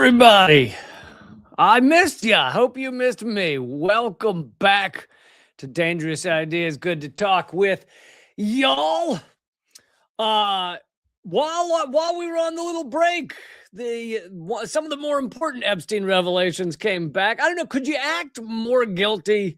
everybody. I missed ya. Hope you missed me. Welcome back to Dangerous Ideas. Good to talk with y'all. Uh, while we were on the little break, some of the more important Epstein revelations came back. I don't know. Could you act more guilty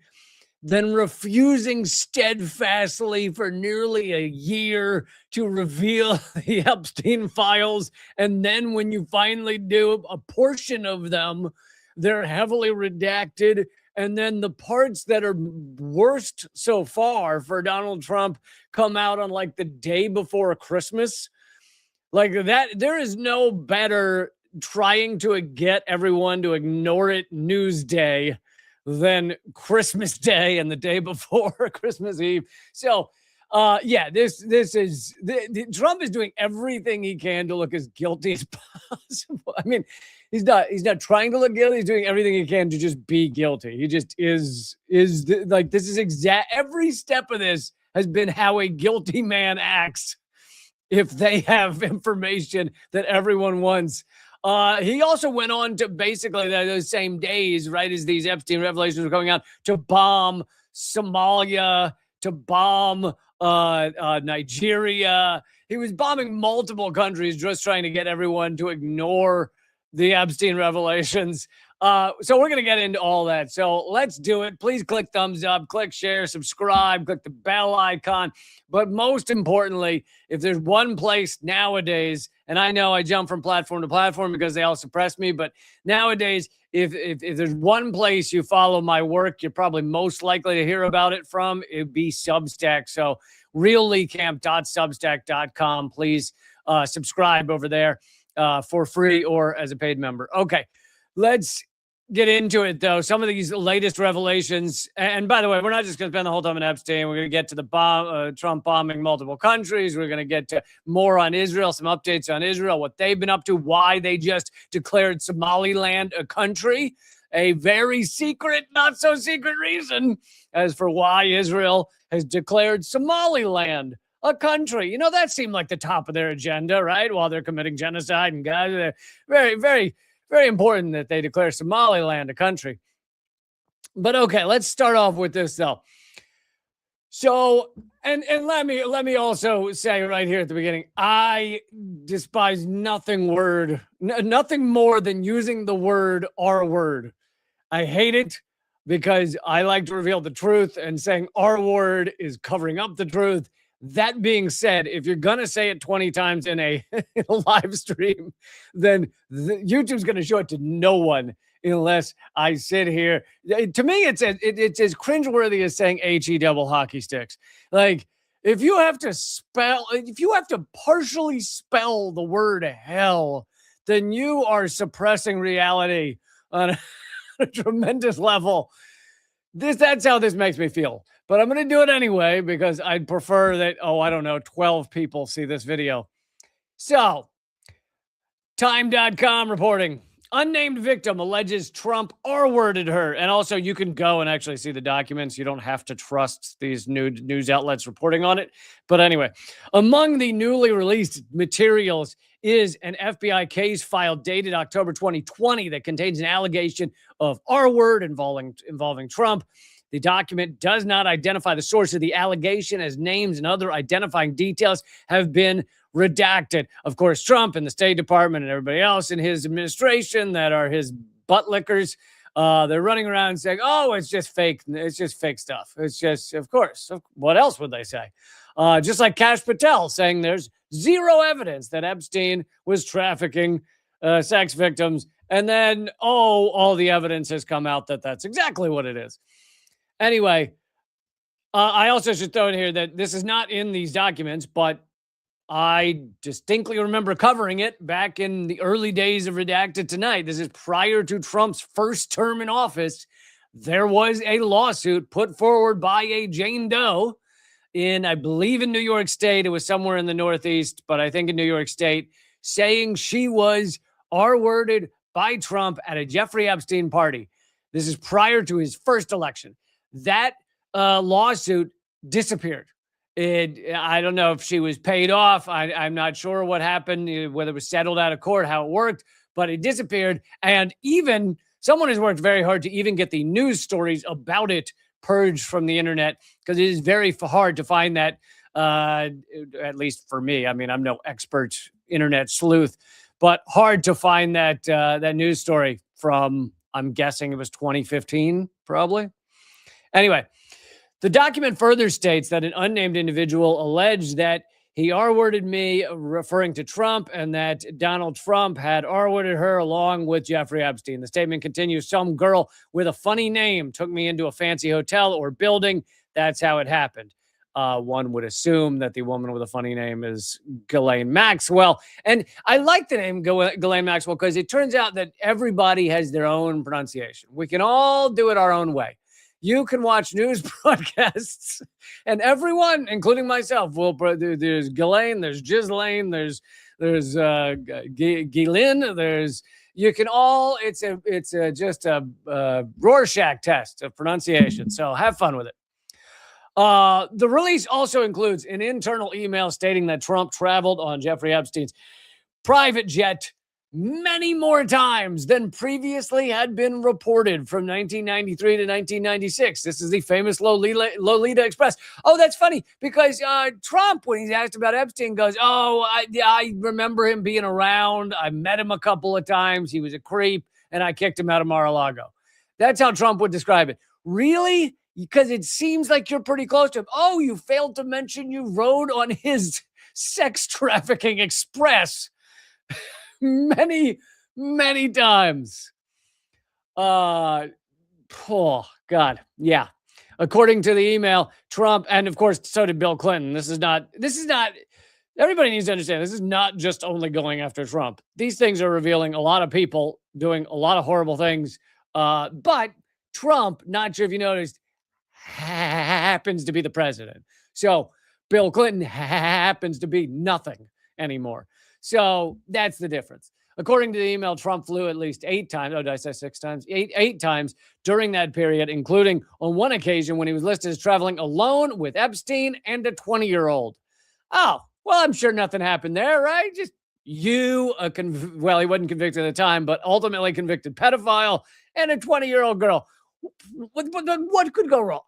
than refusing steadfastly for nearly a year to reveal the Epstein files? And then when you finally do, a portion of them, they're heavily redacted. And then the parts that are worst so far for Donald Trump come out on like the day before Christmas. Like that, there is no better trying to get everyone to ignore it news day than Christmas Day and the day before Christmas Eve. So, this is Trump is doing everything he can to look as guilty as possible. I mean, he's not trying to look guilty. He's doing everything he can to just be guilty. He just is like, this is exact. Every step of this has been how a guilty man acts if they have information that everyone wants. He also went on to basically those same days, right, as these Epstein revelations were coming out, to bomb Somalia, to bomb Nigeria. He was bombing multiple countries, just trying to get everyone to ignore the Epstein revelations. So we're going to get into all that. So let's do it. Please click thumbs up, click share, subscribe, click the bell icon. But most importantly, if there's one place nowadays, and I know I jump from platform to platform because they all suppress me, but nowadays, if there's one place you follow my work, you're probably most likely to hear about it from, it'd be Substack. So realleecamp.substack.com. Please subscribe over there for free or as a paid member. Okay. Let's get into it, though. Some of these latest revelations, and by the way, we're not just going to spend the whole time on Epstein. We're going to get to the Trump bombing multiple countries. We're going to get to more on Israel, some updates on Israel, what they've been up to, why they just declared Somaliland a country, a very secret, not so secret reason as for why Israel has declared Somaliland a country. You know, that seemed like the top of their agenda, right? While they're committing genocide and guys, they're very, very important that they declare Somaliland a country. But okay, let's start off with this though. So, and let me also say right here at the beginning, I despise nothing more than using the word R word. I hate it because I like to reveal the truth, and saying R word is covering up the truth. That being said, if you're going to say it 20 times in a live stream, then YouTube's going to show it to no one unless I sit here. To me, it's as cringeworthy as saying HE double hockey sticks. Like, if you have to partially spell the word hell, then you are suppressing reality on a tremendous level. That's how this makes me feel. But I'm going to do it anyway because I'd prefer that, 12 people see this video. So, Time.com reporting. Unnamed victim alleges Trump R-worded her. And also, you can go and actually see the documents. You don't have to trust these news outlets reporting on it. But anyway, among the newly released materials is an FBI case file dated October 2020 that contains an allegation of R-word involving Trump. The document does not identify the source of the allegation, as names and other identifying details have been redacted. Of course, Trump and the State Department and everybody else in his administration that are his butt lickers, they're running around saying, oh, it's just fake. It's just fake stuff. It's just, of course. What else would they say? Just like Kash Patel saying there's zero evidence that Epstein was trafficking sex victims. And then, all the evidence has come out that that's exactly what it is. Anyway, I also should throw in here that this is not in these documents, but I distinctly remember covering it back in the early days of Redacted Tonight. This is prior to Trump's first term in office. There was a lawsuit put forward by a Jane Doe I believe in New York State. It was somewhere in the Northeast, but I think in New York State, saying she was R-worded by Trump at a Jeffrey Epstein party. This is prior to his first election. That lawsuit disappeared. I don't know if she was paid off. I'm not sure what happened, whether it was settled out of court, how it worked. but it disappeared. And even someone has worked very hard to even get the news stories about it purged from the internet, because it is very hard to find that, at least for me. I mean, I'm no expert internet sleuth, but hard to find that news story from, I'm guessing it was 2015, probably. Anyway, the document further states that an unnamed individual alleged that he R-worded me, referring to Trump, and that Donald Trump had R-worded her along with Jeffrey Epstein. The statement continues, some girl with a funny name took me into a fancy hotel or building. That's how it happened. One would assume that the woman with a funny name is Ghislaine Maxwell. And I like the name Ghislaine Maxwell because it turns out that everybody has their own pronunciation. We can all do it our own way. You can watch news broadcasts, and everyone, including myself, there's Ghislaine, there's Ghislaine, there's Ghislaine, you can all, it's just a Rorschach test of pronunciation. So have fun with it. The release also includes an internal email stating that Trump traveled on Jeffrey Epstein's private jet many more times than previously had been reported from 1993 to 1996. This is the famous Lolita Express. Oh, that's funny because Trump, when he's asked about Epstein, goes, I remember him being around. I met him a couple of times. He was a creep, and I kicked him out of Mar-a-Lago. That's how Trump would describe it. Really? Because it seems like you're pretty close to him. Oh, you failed to mention you rode on his sex trafficking express many, many times. Oh, God. Yeah. According to the email, Trump, and of course, so did Bill Clinton. This is not, everybody needs to understand, this is not just only going after Trump. These things are revealing a lot of people doing a lot of horrible things. But Trump, not sure if you noticed, happens to be the president. So Bill Clinton happens to be nothing anymore. So that's the difference. According to the email, Trump flew at least 8 times. Oh, did I say 6 times? 8 times during that period, including on one occasion when he was listed as traveling alone with Epstein and a 20-year-old. Oh, well, I'm sure nothing happened there, right? Just he wasn't convicted at the time, but ultimately convicted pedophile and a 20-year-old girl. What could go wrong?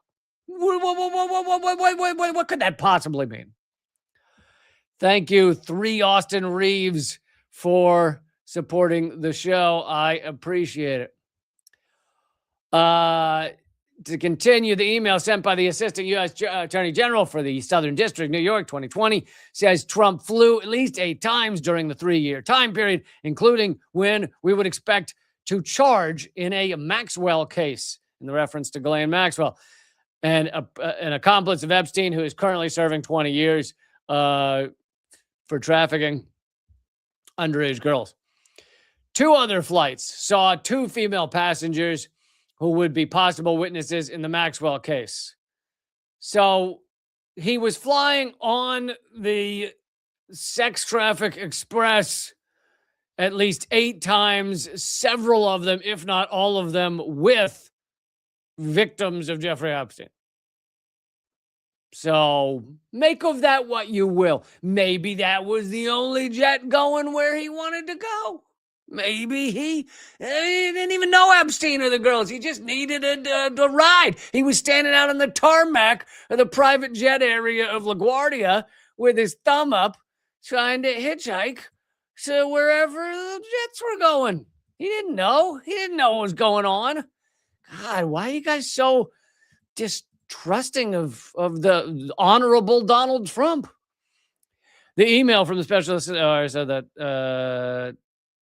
What could that possibly mean? Thank you, 3 Austin Reeves, for supporting the show. I appreciate it. To continue, the email sent by the Assistant U.S. Attorney General for the Southern District, New York, 2020, says Trump flew at least 8 times during the 3-year time period, including when we would expect to charge in a Maxwell case, in the reference to Ghislaine Maxwell, and an accomplice of Epstein who is currently serving 20 years for trafficking underage girls. 2 other flights saw 2 female passengers who would be possible witnesses in the Maxwell case. So he was flying on the sex traffic express at least 8 times, several of them, if not all of them, with victims of Jeffrey Epstein. So make of that what you will. Maybe that was the only jet going where he wanted to go. Maybe he didn't even know Epstein or the girls. He just needed a ride. He was standing out on the tarmac of the private jet area of LaGuardia with his thumb up, trying to hitchhike to wherever the jets were going. He didn't know. He didn't know what was going on. God, why are you guys so distrusting of the honorable Donald Trump? The email from the special assistant, I said that,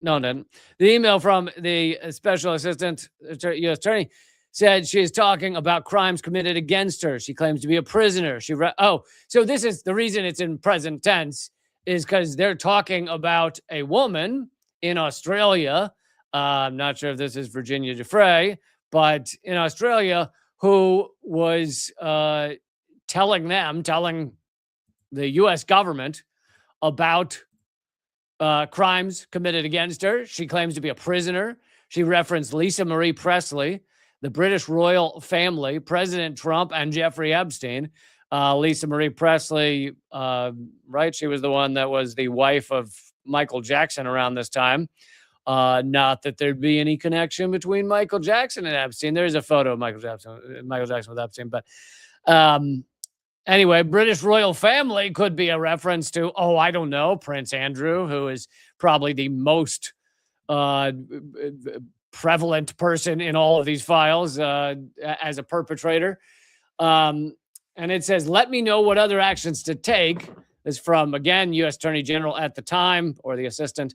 no, it didn't. The email from the special assistant U.S. attorney said she is talking about crimes committed against her. She claims to be a prisoner. So this is the reason it's in present tense, is because they're talking about a woman in Australia. I'm not sure if this is Virginia Giuffre, but in Australia, who was telling the U.S. government about crimes committed against her. She claims to be a prisoner. She referenced Lisa Marie Presley, the British royal family, President Trump, and Jeffrey Epstein. Lisa Marie Presley, right? She was the one that was the wife of Michael Jackson around this time. Not that there'd be any connection between Michael Jackson and Epstein. There's a photo of Michael Jackson with Epstein, but anyway, British royal family could be a reference to, oh, I don't know, Prince Andrew, who is probably the most prevalent person in all of these files as a perpetrator. And it says, let me know what other actions to take. This is from, again, U.S. Attorney General at the time, or the assistant.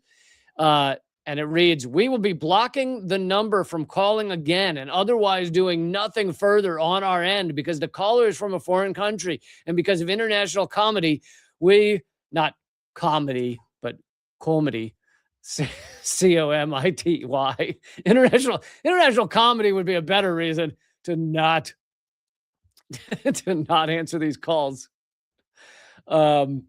And it reads, we will be blocking the number from calling again and otherwise doing nothing further on our end because the caller is from a foreign country. And because of international comedy, not comedy, but comedy, comity. International comedy would be a better reason to not answer these calls. Anyway,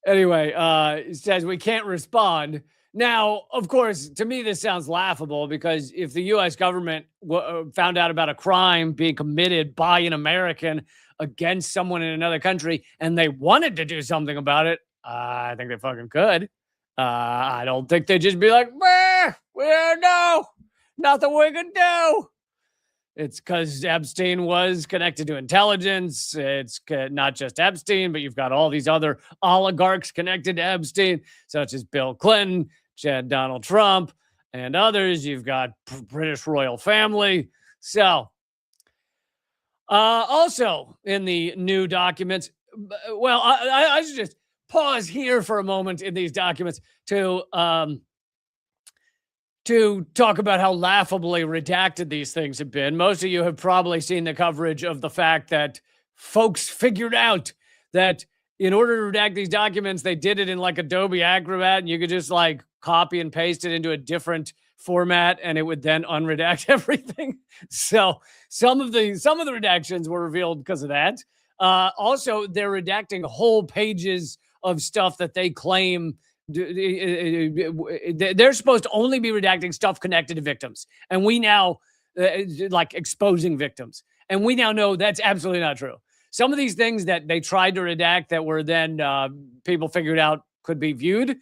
it says we can't respond. Now, of course, to me, this sounds laughable because if the U.S. government found out about a crime being committed by an American against someone in another country and they wanted to do something about it, I think they fucking could. I don't think they'd just be like, no, nothing we can do. It's because Epstein was connected to intelligence. It's not just Epstein, but you've got all these other oligarchs connected to Epstein, such as Bill Clinton, Donald Trump, and others. You've got British royal family. So, also in the new documents, well, I should just pause here for a moment in these documents to talk about how laughably redacted these things have been. Most of you have probably seen the coverage of the fact that folks figured out that in order to redact these documents, they did it in like Adobe Acrobat, and you could just like copy and paste it into a different format, and it would then unredact everything. So some of the redactions were revealed because of that. Also, they're redacting whole pages of stuff that they claim they're supposed to only be redacting stuff connected to victims. And we now, like exposing victims. And we now know that's absolutely not true. Some of these things that they tried to redact that were then people figured out could be viewed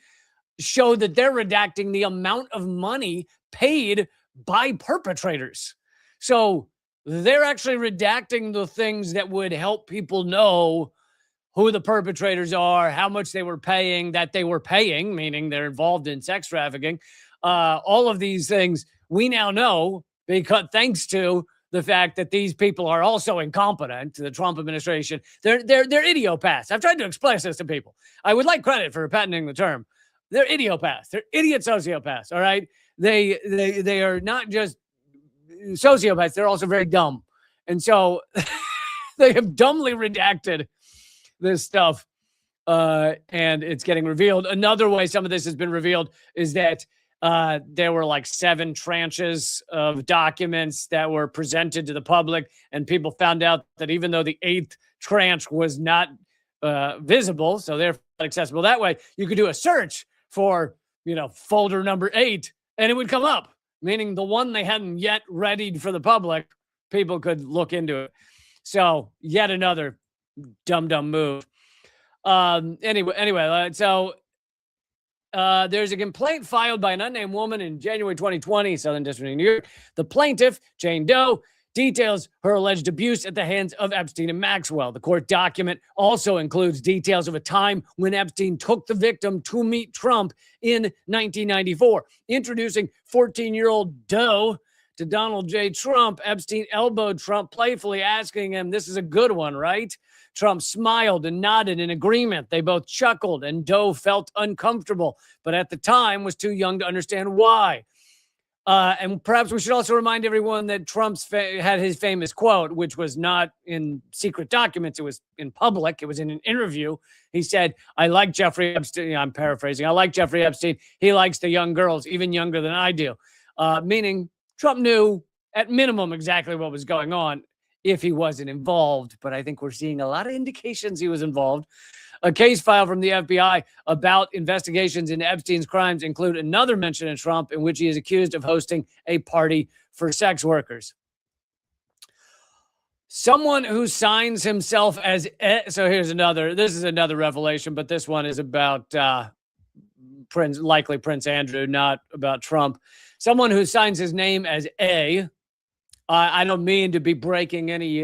show that they're redacting the amount of money paid by perpetrators. So they're actually redacting the things that would help people know who the perpetrators are, how much they were paying, meaning they're involved in sex trafficking. All of these things we now know because thanks to the fact that these people are also incompetent, the Trump administration. They're idiopaths. I've tried to explain this to people. I would like credit for patenting the term. They're idiopaths. They're idiot sociopaths. All right. They are not just sociopaths. They're also very dumb. And so they have dumbly redacted this stuff, and it's getting revealed. Another way some of this has been revealed is that there were like 7 tranches of documents that were presented to the public, and people found out that even though the 8th tranche was not visible, so therefore not accessible that way, you could do a search for, folder number 8, and it would come up, meaning the one they hadn't yet readied for the public, people could look into it. So yet another dumb move. Anyway, so there's a complaint filed by an unnamed woman in January 2020, Southern District of New York. The plaintiff, Jane Doe, details her alleged abuse at the hands of Epstein and Maxwell. The court document also includes details of a time when Epstein took the victim to meet Trump in 1994. Introducing 14-year-old Doe to Donald J. Trump, Epstein elbowed Trump playfully, asking him, "This is a good one, right?" Trump smiled and nodded in agreement. They both chuckled, and Doe felt uncomfortable, but at the time was too young to understand why. And perhaps we should also remind everyone that Trump had his famous quote, which was not in secret documents. It was in public. It was in an interview. He said, "I like Jeffrey Epstein." I'm paraphrasing. "I like Jeffrey Epstein. He likes the young girls, even younger than I do." Meaning Trump knew at minimum exactly what was going on if he wasn't involved. But I think we're seeing a lot of indications he was involved. A case filed from the FBI about investigations into Epstein's crimes include another mention of Trump in which he is accused of hosting a party for sex workers. Someone who signs himself as... So this is another revelation, but this one is about likely Prince Andrew, not about Trump. Someone who signs his name as A. I don't mean to be breaking any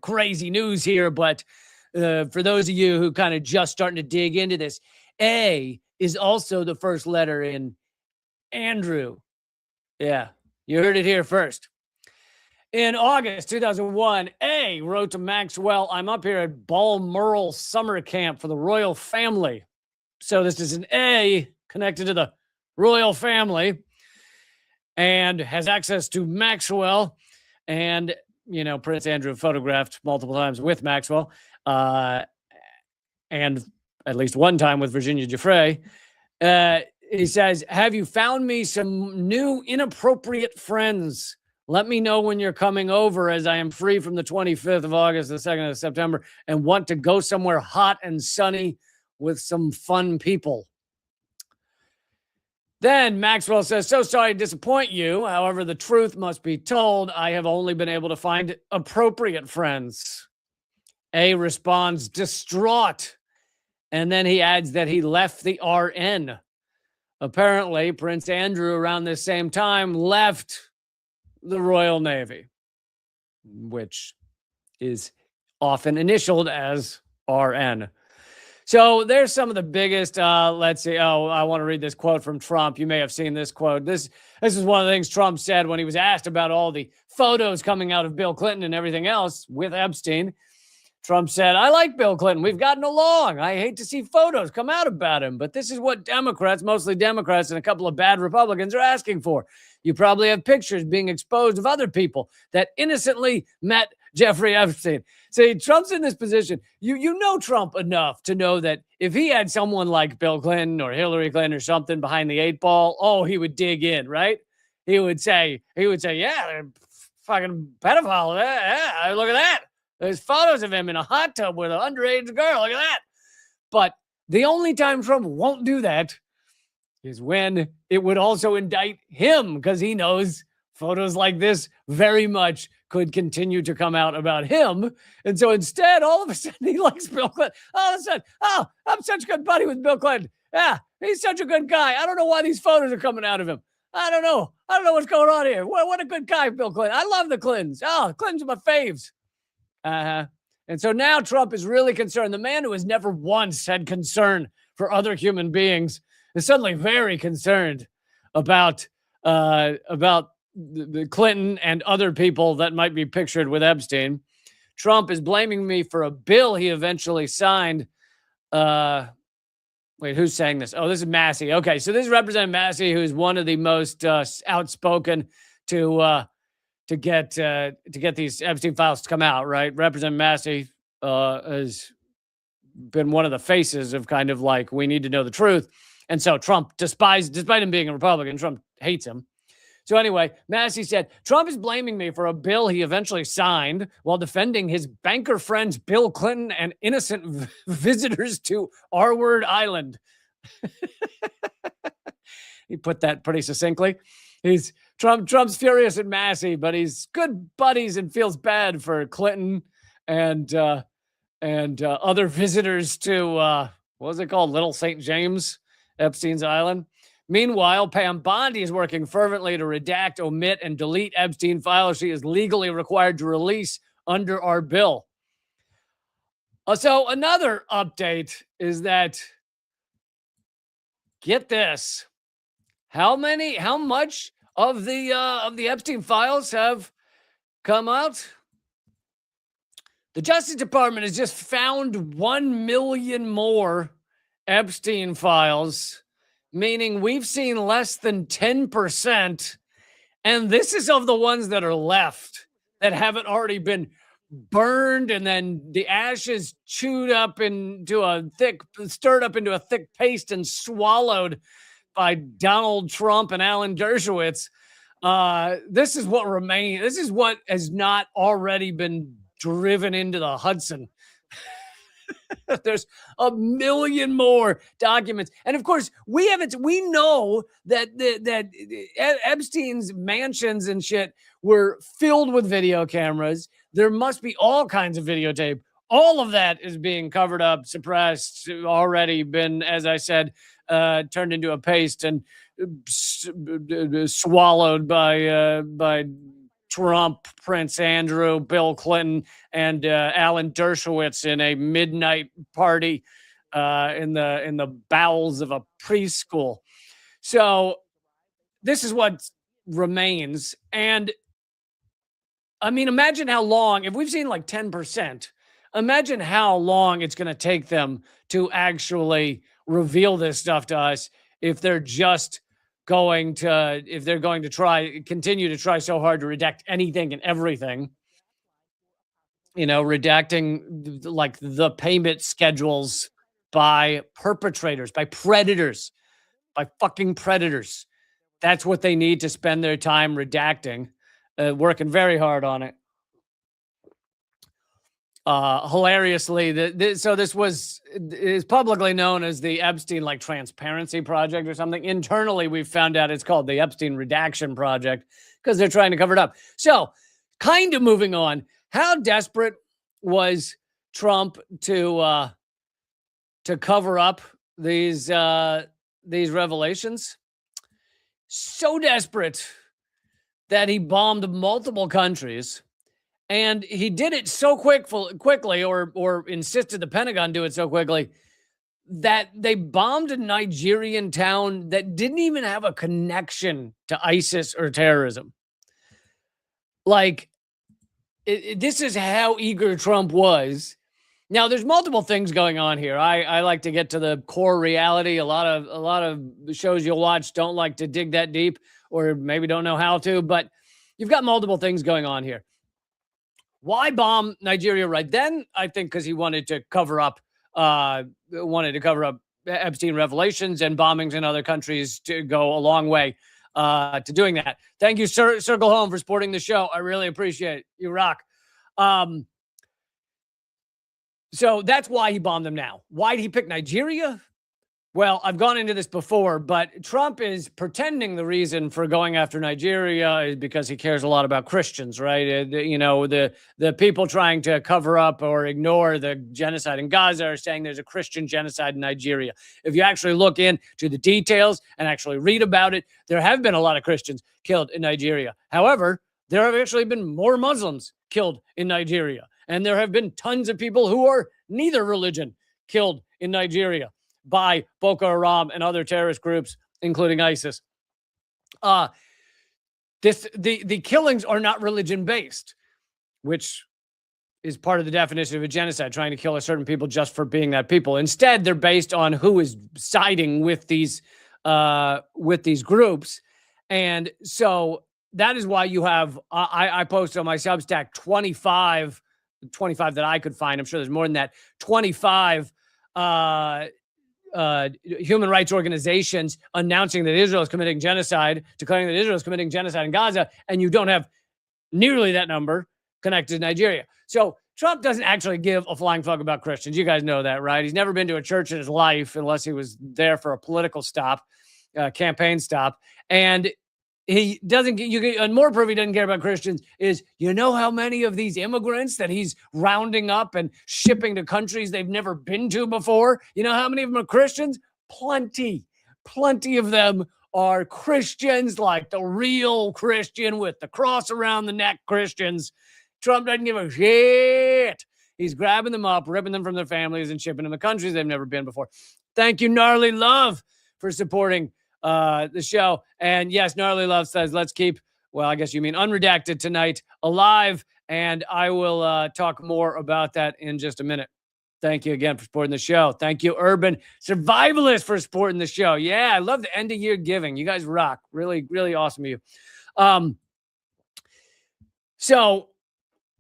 crazy news here, but for those of you who kind of just starting to dig into this, A is also the first letter in Andrew. Yeah, you heard it here first. In August 2001, A wrote to Maxwell, I'm up here at Balmoral summer camp for the royal family. So this is an A connected to the royal family and has access to Maxwell. And, you know, Prince Andrew photographed multiple times with Maxwell and at least one time with Virginia Giuffre. He says, have you found me some new inappropriate friends? Let me know when you're coming over, as I am free from the 25th of August, the 2nd of September, and want to go somewhere hot and sunny with some fun people. Then Maxwell says, so sorry to disappoint you. However, the truth must be told. I have only been able to find appropriate friends. A responds, distraught. And then he adds that he left the RN. Apparently, Prince Andrew, around this same time, left the Royal Navy, which is often initialed as RN. So there's some of the biggest, let's see. Oh, I want to read this quote from Trump. You may have seen this quote. This is one of the things Trump said when he was asked about all the photos coming out of Bill Clinton and everything else with Epstein. Trump said, I like Bill Clinton. We've gotten along. I hate to see photos come out about him, but this is what Democrats, mostly Democrats and a couple of bad Republicans, are asking for. You probably have pictures being exposed of other people that innocently met Jeffrey Epstein. See, Trump's in this position. You know Trump enough to know that if he had someone like Bill Clinton or Hillary Clinton or something behind the 8 ball, oh, he would dig in, right? He would say, yeah, they're fucking pedophile. Yeah, look at that. There's photos of him in a hot tub with an underage girl. Look at that. But the only time Trump won't do that is when it would also indict him, because he knows photos like this very much could continue to come out about him. And so instead, all of a sudden, he likes Bill Clinton. All of a sudden, oh, I'm such a good buddy with Bill Clinton. Yeah, he's such a good guy. I don't know why these photos are coming out of him. I don't know what's going on here. What a good guy, Bill Clinton. I love the Clintons. Oh, Clintons are my faves. And so now Trump is really concerned. The man who has never once had concern for other human beings is suddenly very concerned about the Clinton and other people that might be pictured with Epstein. Trump is blaming me for a bill he eventually signed. Wait, who's saying this? Oh, this is Massey. Okay, so this is Representative Massey, who's one of the most outspoken to get these Epstein files to come out, right? Representative Massey has been one of the faces of kind of like, we need to know the truth. And so Trump, despite him being a Republican, Trump hates him. So anyway, Massey said, Trump is blaming me for a bill he eventually signed while defending his banker friends Bill Clinton and innocent visitors to R-Word Island. He put that pretty succinctly. Trump's furious at Massey, but he's good buddies and feels bad for Clinton and other visitors to what was it called, Little St. James, Epstein's Island. Meanwhile, Pam Bondi is working fervently to redact, omit, and delete Epstein files she is legally required to release under our bill. So another update is that, get this, how much of the Epstein files have come out? The Justice Department has just found 1 million more Epstein files, meaning we've seen less than 10%. And this is of the ones that are left that haven't already been burned and then the ashes stirred up into a thick paste and swallowed by Donald Trump and Alan Dershowitz. This is what remains. This is what has not already been driven into the Hudson. There's 1 million more documents. And of course, we know that Epstein's mansions and shit were filled with video cameras. There must be all kinds of videotape All of that is being covered up, suppressed, already been, as I said, turned into a paste and swallowed by Trump, Prince Andrew, Bill Clinton, and Alan Dershowitz in a midnight party in the bowels of a preschool. So this is what remains. And I mean, imagine how long, if we've seen like 10%, imagine how long it's going to take them to actually reveal this stuff to us if they're just if they're going to continue to try so hard to redact anything and everything, redacting like the payment schedules by perpetrators, by predators, by fucking predators. That's what they need to spend their time redacting, working very hard on it. Hilariously, so this is publicly known as the Epstein Transparency Project or something. Internally, we've found out it's called the Epstein Redaction Project because they're trying to cover it up. So, kind of moving on, how desperate was Trump to cover up these revelations? So desperate that he bombed multiple countries. And he did it so quickly, or insisted the Pentagon do it so quickly, that they bombed a Nigerian town that didn't even have a connection to ISIS or terrorism. This is how eager Trump was. Now, there's multiple things going on here. I like to get to the core reality. A lot of shows you'll watch don't like to dig that deep, or maybe don't know how to, but you've got multiple things going on here. Why bomb Nigeria right then? I think because he wanted to cover up Epstein revelations, and bombings in other countries to go a long way to doing that. Thank you, Circle Home, for supporting the show. I really appreciate it. You rock. So that's why he bombed them now. Why did he pick Nigeria? Well, I've gone into this before, but Trump is pretending the reason for going after Nigeria is because he cares a lot about Christians, right? The people trying to cover up or ignore the genocide in Gaza are saying there's a Christian genocide in Nigeria. If you actually look into the details and actually read about it, there have been a lot of Christians killed in Nigeria. However, there have actually been more Muslims killed in Nigeria. And there have been tons of people who are neither religion killed in Nigeria by Boko Haram and other terrorist groups, including ISIS. The killings are not religion-based, which is part of the definition of a genocide, trying to kill a certain people just for being that people. Instead, they're based on who is siding with these groups. And so that is why you have, I posted on my Substack 25 that I could find. I'm sure there's more than that. 25 human rights organizations announcing that Israel is committing genocide, declaring that Israel is committing genocide in Gaza, and you don't have nearly that number connected to Nigeria. So Trump doesn't actually give a flying fuck about Christians. You guys know that, right? He's never been to a church in his life unless he was there for a political stop, campaign stop. And he doesn't get, and more proof he doesn't care about Christians is, how many of these immigrants that he's rounding up and shipping to countries they've never been to before? You know how many of them are Christians? Plenty of them are Christians, like the real Christian with the cross around the neck Christians. Trump doesn't give a shit. He's grabbing them up, ripping them from their families, and shipping them to countries they've never been before. Thank you, Gnarly Love, for supporting the show. And yes, Gnarly Love says, let's keep, well, I guess you mean Unredacted tonight, alive. And I will talk more about that in just a minute. Thank you again for supporting the show. Thank you, Urban Survivalist, for supporting the show. Yeah, I love the end of year giving. You guys rock. Really, really awesome of you. So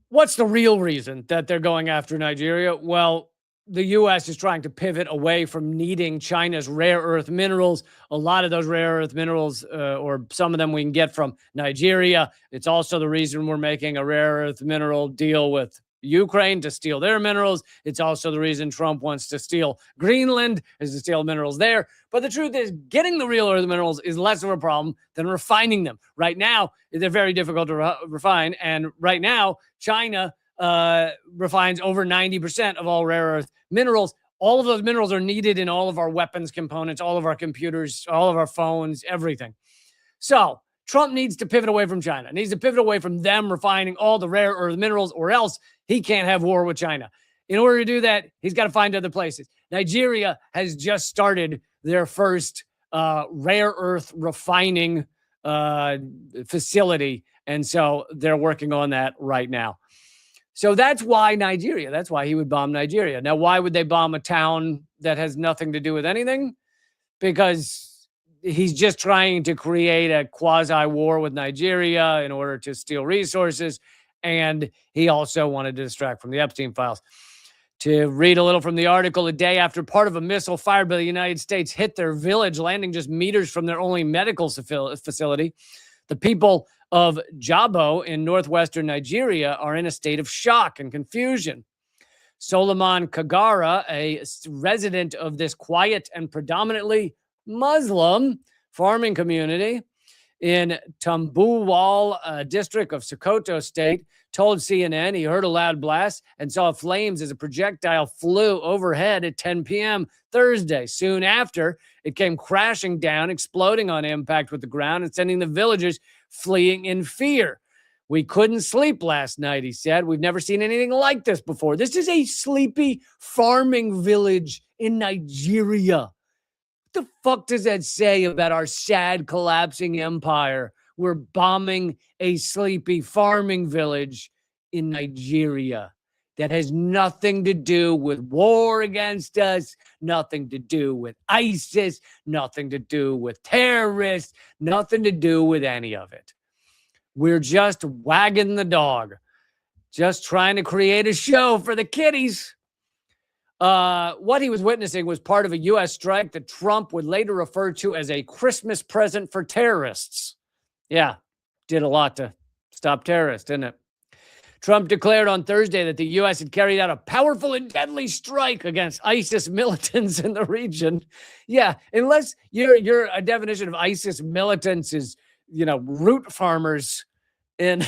what's the real reason that they're going after Nigeria? Well, the U.S. is trying to pivot away from needing China's rare earth minerals. A lot of those rare earth minerals, or some of them, we can get from Nigeria. It's also the reason we're making a rare earth mineral deal with Ukraine to steal their minerals. It's also the reason Trump wants to steal Greenland, is to steal minerals there. But the truth is, getting the real earth minerals is less of a problem than refining them. Right now, they're very difficult to refine. And right now, China refines over 90% of all rare earth minerals. All of those minerals are needed in all of our weapons components, all of our computers, all of our phones, everything. So Trump needs to pivot away from China, needs to pivot away from them refining all the rare earth minerals, or else he can't have war with China. In order to do that, he's got to find other places. Nigeria has just started their first rare earth refining facility, and so they're working on that right now. So that's why Nigeria. That's why he would bomb Nigeria. Now, why would they bomb a town that has nothing to do with anything? Because he's just trying to create a quasi-war with Nigeria in order to steal resources, and he also wanted to distract from the Epstein files. To read a little from the article, a day after part of a missile fired by the United States hit their village, landing just meters from their only medical facility, the people of Jabo in northwestern Nigeria are in a state of shock and confusion. Solomon Kagara, a resident of this quiet and predominantly Muslim farming community in Tambuwal district of Sokoto State, told CNN he heard a loud blast and saw flames as a projectile flew overhead at 10 p.m. Thursday. Soon after, it came crashing down, exploding on impact with the ground and sending the villagers fleeing in fear. We couldn't sleep last night, he said. We've never seen anything like this before. This is a sleepy farming village in Nigeria. What the fuck does that say about our sad, collapsing empire? We're bombing a sleepy farming village in Nigeria that has nothing to do with war against us, nothing to do with ISIS, nothing to do with terrorists, nothing to do with any of it. We're just wagging the dog, just trying to create a show for the kiddies. What he was witnessing was part of a U.S. strike that Trump would later refer to as a Christmas present for terrorists. Yeah, did a lot to stop terrorists, didn't it? Trump declared on Thursday that the U.S. had carried out a powerful and deadly strike against ISIS militants in the region. Yeah, unless your definition of ISIS militants is, root farmers in,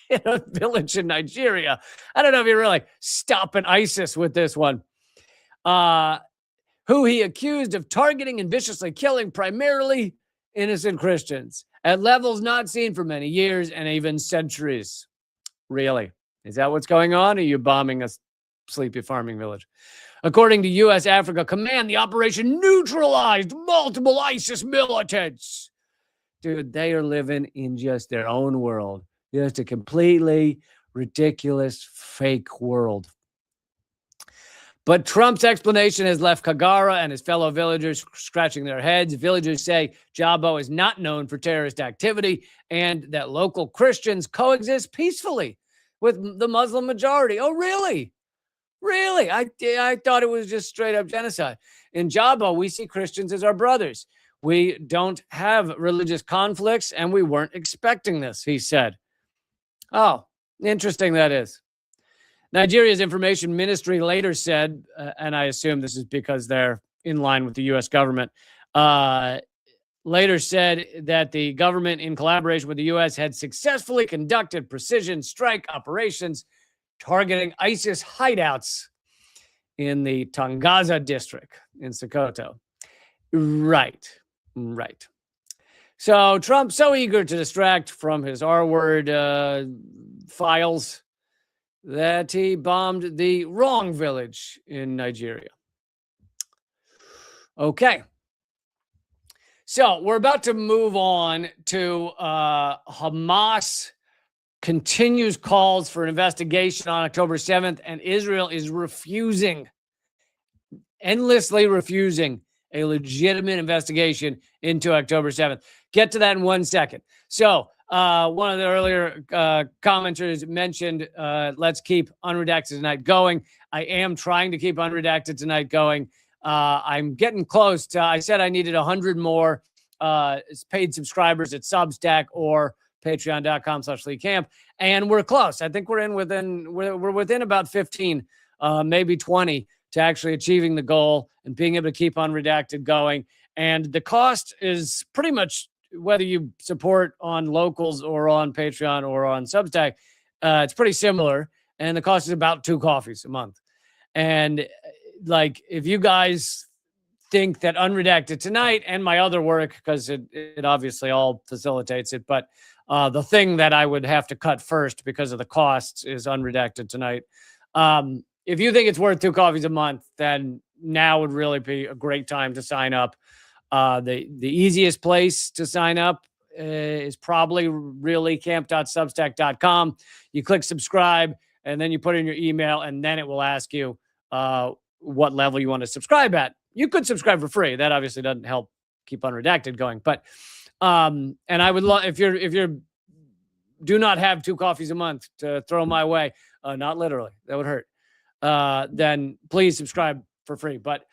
in a village in Nigeria. I don't know if you're really stopping ISIS with this one. Who he accused of targeting and viciously killing primarily innocent Christians at levels not seen for many years and even centuries. Really? Is that what's going on? Or are you bombing a sleepy farming village? According to U.S. Africa Command, the operation neutralized multiple ISIS militants. Dude, they are living in just their own world. Just a completely ridiculous, fake world. But Trump's explanation has left Kagara and his fellow villagers scratching their heads. Villagers say Jabo is not known for terrorist activity and that local Christians coexist peacefully with the Muslim majority. Oh, really? Really? I thought it was just straight up genocide. In Jabo, we see Christians as our brothers. We don't have religious conflicts, and we weren't expecting this, he said. Oh, interesting that is. Nigeria's information ministry later said, and I assume this is because they're in line with the U.S. government, later said that the government, in collaboration with the U.S., had successfully conducted precision strike operations targeting ISIS hideouts in the Tangaza district in Sokoto. Right. So Trump, so eager to distract from his R-word files that he bombed the wrong village in Nigeria. Okay. So we're about to move on to Hamas continues calls for an investigation on October 7th, and Israel is endlessly refusing a legitimate investigation into October 7th. Get to that in 1 second. So one of the earlier commenters mentioned, let's keep Unredacted Tonight going. I am trying to keep Unredacted Tonight going. I'm getting close to, I said I needed 100 more paid subscribers at Substack or patreon.com/LeeCamp. And we're close. I think we're within about 15, maybe 20 to actually achieving the goal and being able to keep Unredacted going. And the cost is pretty much whether you support on Locals or on Patreon or on Substack, it's pretty similar. and the cost is about 2 coffees a month. And like, if you guys think that Unredacted Tonight and my other work, because it obviously all facilitates it, but the thing that I would have to cut first because of the costs is Unredacted Tonight. If you think it's worth 2 coffees a month, then now would really be a great time to sign up. The easiest place to sign up is probably reallycamp.substack.com. You click subscribe, and then you put in your email, and then it will ask you what level you want to subscribe at. You could subscribe for free. That obviously doesn't help keep Unredacted going. But and I would love, if you're do not have 2 coffees a month to throw my way, not literally, that would hurt. Then please subscribe for free. But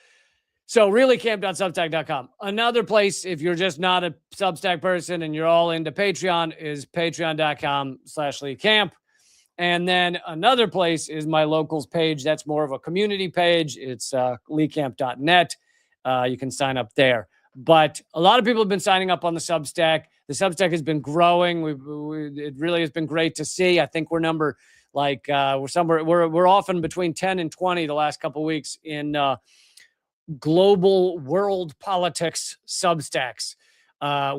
so reallycamp.substack.com. Another place, if you're just not a Substack person and you're all into Patreon, is patreon.com/LeeCamp. And then another place is my locals page. That's more of a community page. It's leecamp.net. You can sign up there. But a lot of people have been signing up on the Substack. The Substack has been growing. It really has been great to see. I think we're we're often between 10 and 20 the last couple of weeks in global world politics Substacks,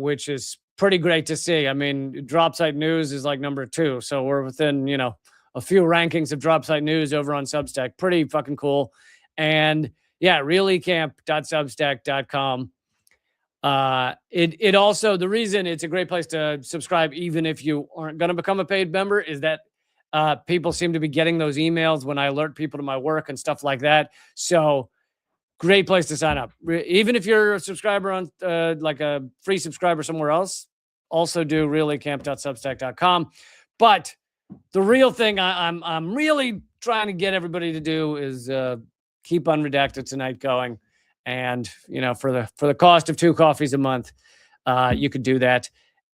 which is pretty great to see. I mean, Dropsite News is like number 2. So we're within, a few rankings of Dropsite News over on Substack. Pretty fucking cool. And yeah, reallycamp.substack.com. It also, the reason it's a great place to subscribe, even if you aren't going to become a paid member, is that people seem to be getting those emails when I alert people to my work and stuff like that. So great place to sign up. Even if you're a subscriber on like a free subscriber somewhere else, also do reallycamp.substack.com. But the real thing I'm really trying to get everybody to do is keep Unredacted Tonight going. And, for the cost of 2 coffees a month, you could do that.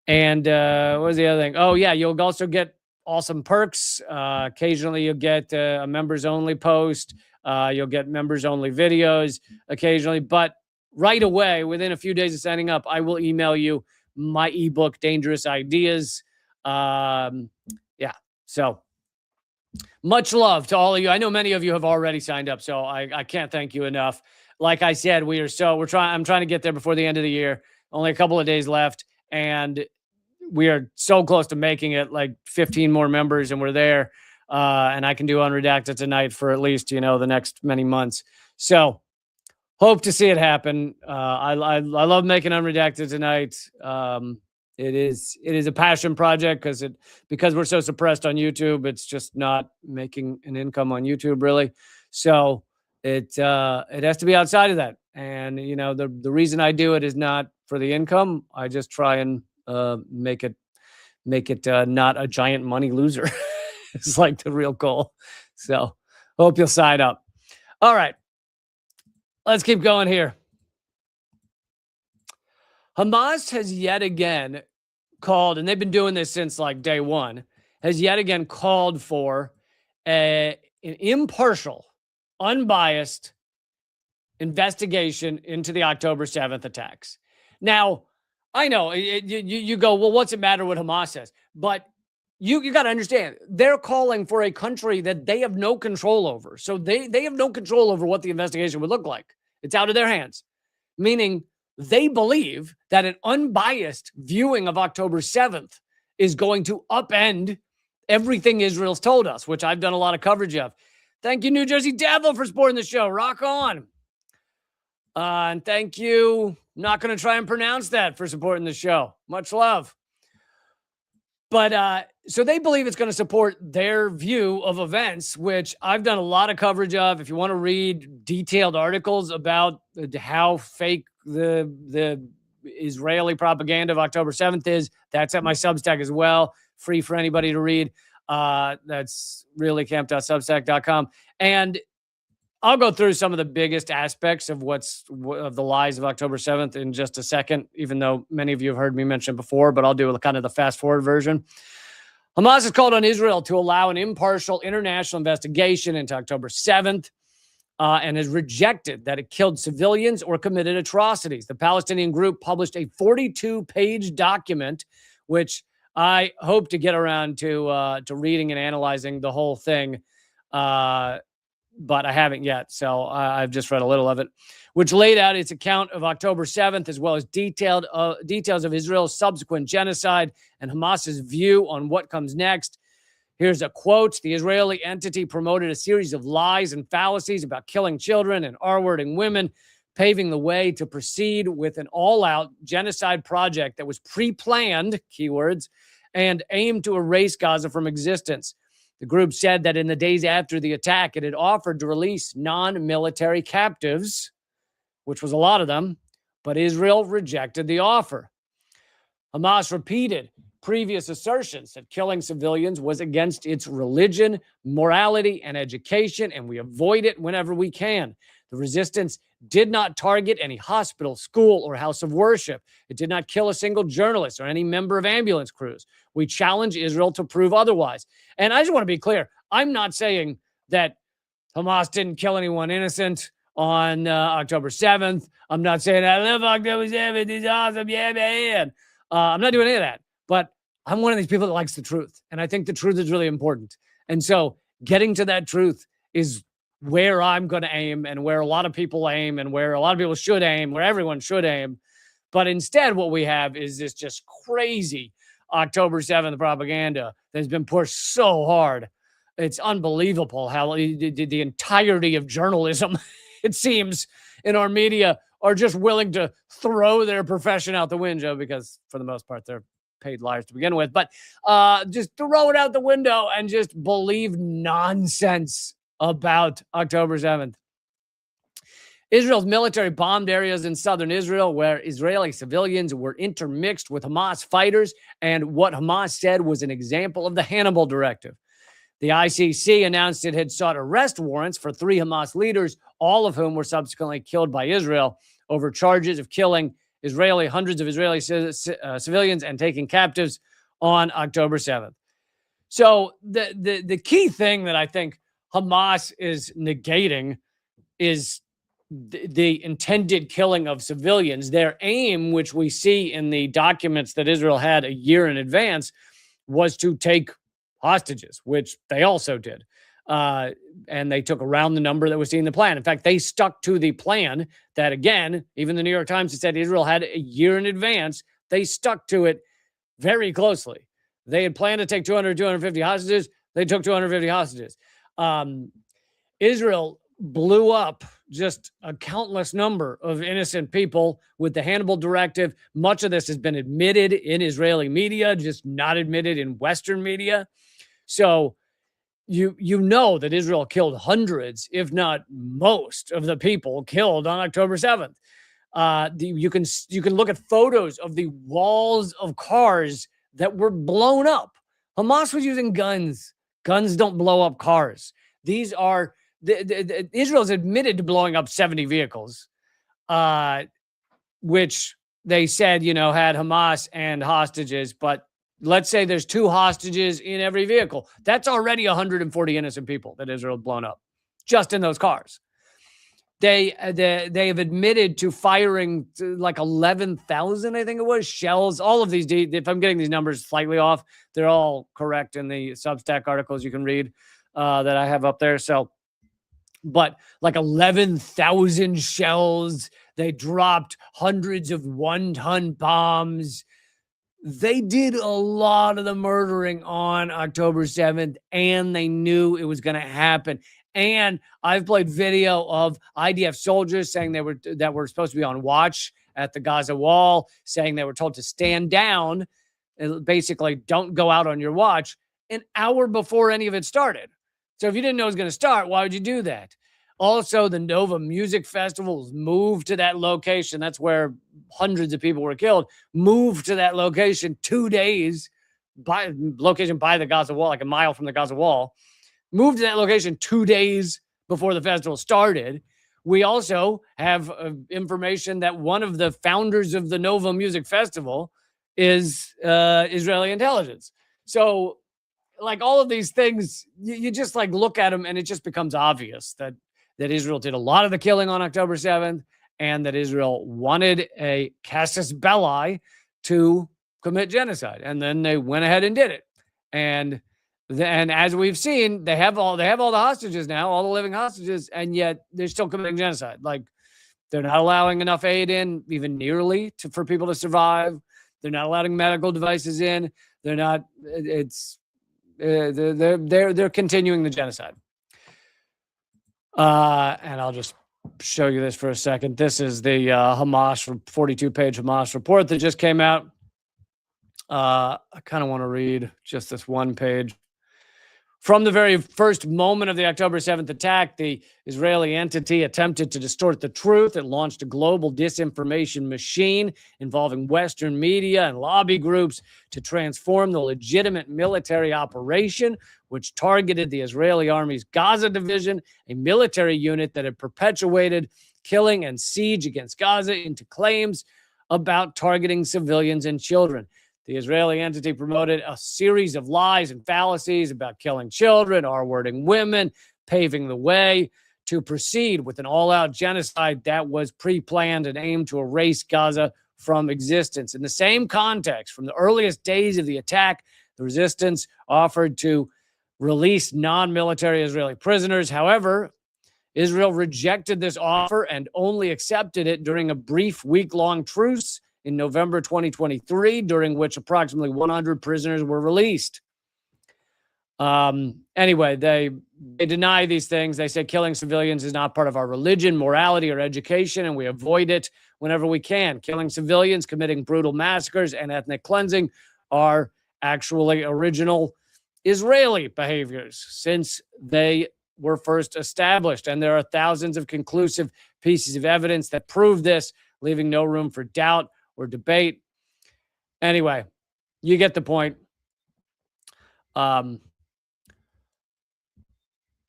And what was the other thing? Oh, yeah, you'll also get awesome perks. Occasionally you'll get a members only post. You'll get members only videos occasionally. But right away, within a few days of signing up, I will email you my ebook, Dangerous Ideas. So much love to all of you. I know many of you have already signed up, so I can't thank you enough. Like I said, I'm trying to get there before the end of the year. Only a couple of days left, and we are so close to making it, like 15 more members, and we're there. And I can do Unredacted Tonight for at least, the next many months. So hope to see it happen. I love making Unredacted Tonight. It is a passion project because we're so suppressed on YouTube. It's just not making an income on YouTube, really. So it has to be outside of that. And, the reason I do it is not for the income. I just try and make it not a giant money loser. It's like the real goal. So hope you'll sign up. All right, let's keep going here. Hamas has yet again called, and they've been doing this since like day one, has yet again called for an impartial, unbiased investigation into the October 7th attacks. Now, I know you go, well, what's it matter what Hamas says? But you got to understand, they're calling for a country that they have no control over. So they have no control over what the investigation would look like. It's out of their hands, meaning they believe that an unbiased viewing of October 7th is going to upend everything Israel's told us, which I've done a lot of coverage of. Thank you, New Jersey Devil, for supporting the show. Rock on. And thank you, not going to try and pronounce that, for supporting the show. Much love. But so they believe it's going to support their view of events, which I've done a lot of coverage of. If you want to read detailed articles about how fake the Israeli propaganda of October 7th is, that's at my Substack as well. Free for anybody to read. That's reallycamp.substack.com. And I'll go through some of the biggest aspects of of the lies of October 7th in just a second, even though many of you have heard me mention it before, but I'll do kind of the fast forward version. Hamas has called on Israel to allow an impartial international investigation into October 7th and has rejected that it killed civilians or committed atrocities. The Palestinian group published a 42-page document, which I hope to get around to reading and analyzing the whole thing, but I haven't yet. So I've just read a little of it, which laid out its account of October 7th, as well as detailed details of Israel's subsequent genocide and Hamas's view on what comes next. Here's a quote. The Israeli entity promoted a series of lies and fallacies about killing children and R-wording women, paving the way to proceed with an all-out genocide project that was pre-planned, keywords, and aimed to erase Gaza from existence. The group said that in the days after the attack, it had offered to release non-military captives, which was a lot of them, but Israel rejected the offer. Hamas repeated previous assertions that killing civilians was against its religion, morality, and education, and we avoid it whenever we can. The resistance did not target any hospital, school, or house of worship. It did not kill a single journalist or any member of ambulance crews. We challenge Israel to prove otherwise. And I just want to be clear. I'm not saying that Hamas didn't kill anyone innocent on October 7th. I'm not saying I love October 7th. It's awesome. Yeah, man. I'm not doing any of that. But I'm one of these people that likes the truth. And I think the truth is really important. And so getting to that truth is where I'm going to aim, and where a lot of people aim, and where a lot of people should aim, where everyone should aim. But instead, what we have is this just crazy October 7th propaganda that's been pushed so hard. It's unbelievable how the entirety of journalism, it seems, in our media are just willing to throw their profession out the window, because for the most part, they're paid liars to begin with, but just throw it out the window and just believe nonsense about October 7th. Israel's military bombed areas in southern Israel where Israeli civilians were intermixed with Hamas fighters, and what Hamas said was an example of the Hannibal Directive. The ICC announced it had sought arrest warrants for 3 Hamas leaders, all of whom were subsequently killed by Israel over charges of killing hundreds of Israeli civilians and taking captives on October 7th. So the key thing that I think Hamas is negating is the intended killing of civilians. Their aim, which we see in the documents that Israel had a year in advance, was to take hostages, which they also did. And they took around the number that was seen in the plan. In fact, they stuck to the plan that, again, even the New York Times had said Israel had a year in advance. They stuck to it very closely. They had planned to take 250 hostages. They took 250 hostages. Israel blew up just a countless number of innocent people with the Hannibal Directive. Much of this has been admitted in Israeli media, just not admitted in Western media. So you know that Israel killed hundreds, if not most, of the people killed on October 7th. You can look at photos of the walls of cars that were blown up. Hamas was using guns. Guns don't blow up cars. These are Israel's admitted to blowing up 70 vehicles, which they said, had Hamas and hostages. But let's say there's 2 hostages in every vehicle. That's already 140 innocent people that Israel had blown up just in those cars. They have admitted to firing like 11,000, I think it was, shells. All of these, if I'm getting these numbers slightly off, they're all correct in the Substack articles you can read that I have up there. So, but like 11,000 shells. They dropped hundreds of 1-ton bombs. They did a lot of the murdering on October 7th, and they knew it was going to happen. And I've played video of IDF soldiers saying that were supposed to be on watch at the Gaza wall, saying they were told to stand down, and basically don't go out on your watch, an hour before any of it started. So if you didn't know it was going to start, why would you do that? Also, the Nova Music Festival was moved to that location. That's where hundreds of people were killed. Moved to that location 2 days, by the Gaza wall, like a mile from the Gaza wall. Moved to that location 2 days before the festival started. We also have information that one of the founders of the Nova Music Festival is Israeli intelligence. So, like, all of these things, you just like look at them and it just becomes obvious that Israel did a lot of the killing on October 7th, and that Israel wanted a casus belli to commit genocide. And then they went ahead and did it. And then, as we've seen, they have all the hostages now, all the living hostages, and yet they're still committing genocide. Like, they're not allowing enough aid in, even nearly, for people to survive. They're not allowing medical devices in. They're not. They're continuing the genocide. And I'll just show you this for a second. This is the Hamas 42-page Hamas report that just came out. I kind of want to read just this one page. From the very first moment of the October 7th attack, the Israeli entity attempted to distort the truth. It launched a global disinformation machine involving Western media and lobby groups to transform the legitimate military operation, which targeted the Israeli army's Gaza division, a military unit that had perpetuated killing and siege against Gaza, into claims about targeting civilians and children. The Israeli entity promoted a series of lies and fallacies about killing children, R-wording women, paving the way to proceed with an all-out genocide that was pre-planned and aimed to erase Gaza from existence. In the same context, from the earliest days of the attack, the resistance offered to release non-military Israeli prisoners. However, Israel rejected this offer and only accepted it during a brief week-long truce in November 2023, during which approximately 100 prisoners were released. Anyway, they deny these things. They say killing civilians is not part of our religion, morality, or education, and we avoid it whenever we can. Killing civilians, committing brutal massacres, and ethnic cleansing are actually original Israeli behaviors since they were first established. And there are thousands of conclusive pieces of evidence that prove this, leaving no room for doubt or debate. Anyway, you get the point.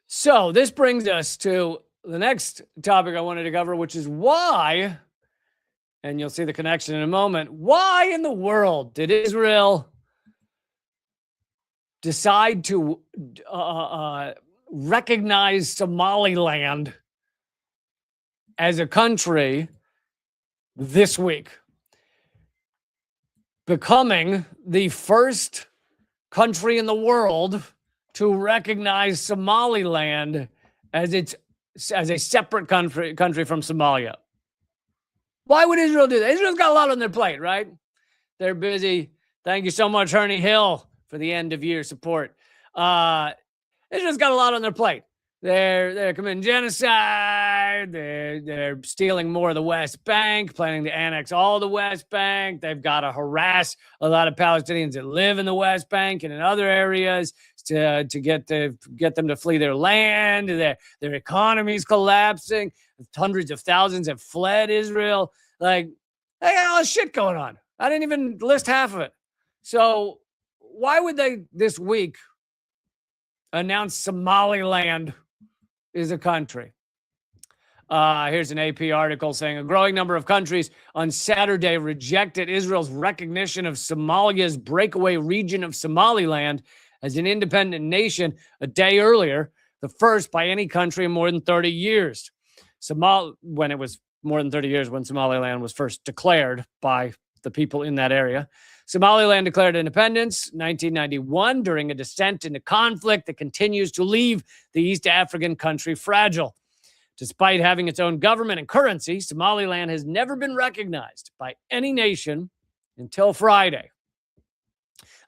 So this brings us to the next topic I wanted to cover, which is why, and you'll see the connection in a moment, why in the world did Israel decide to recognize Somaliland as a country this week, becoming the first country in the world to recognize Somaliland as a separate country from Somalia? Why would Israel do that? Israel's got a lot on their plate, right? They're busy. Thank you so much, Ernie Hill, for the end of year support. Israel's got a lot on their plate. They're committing genocide. They're stealing more of the West Bank, planning to annex all the West Bank. They've got to harass a lot of Palestinians that live in the West Bank and in other areas to get them to flee their land. Their economy's collapsing. Hundreds of thousands have fled Israel. Like, they got all this shit going on. I didn't even list half of it. So why would they this week announce Somaliland is a country? Here's an AP article saying a growing number of countries on Saturday rejected Israel's recognition of Somalia's breakaway region of Somaliland as an independent nation a day earlier, the first by any country in more than 30 years. When it was more than 30 years when Somaliland was first declared by the people in that area. Somaliland declared independence in 1991 during a descent into conflict that continues to leave the East African country fragile. Despite having its own government and currency, Somaliland has never been recognized by any nation until Friday.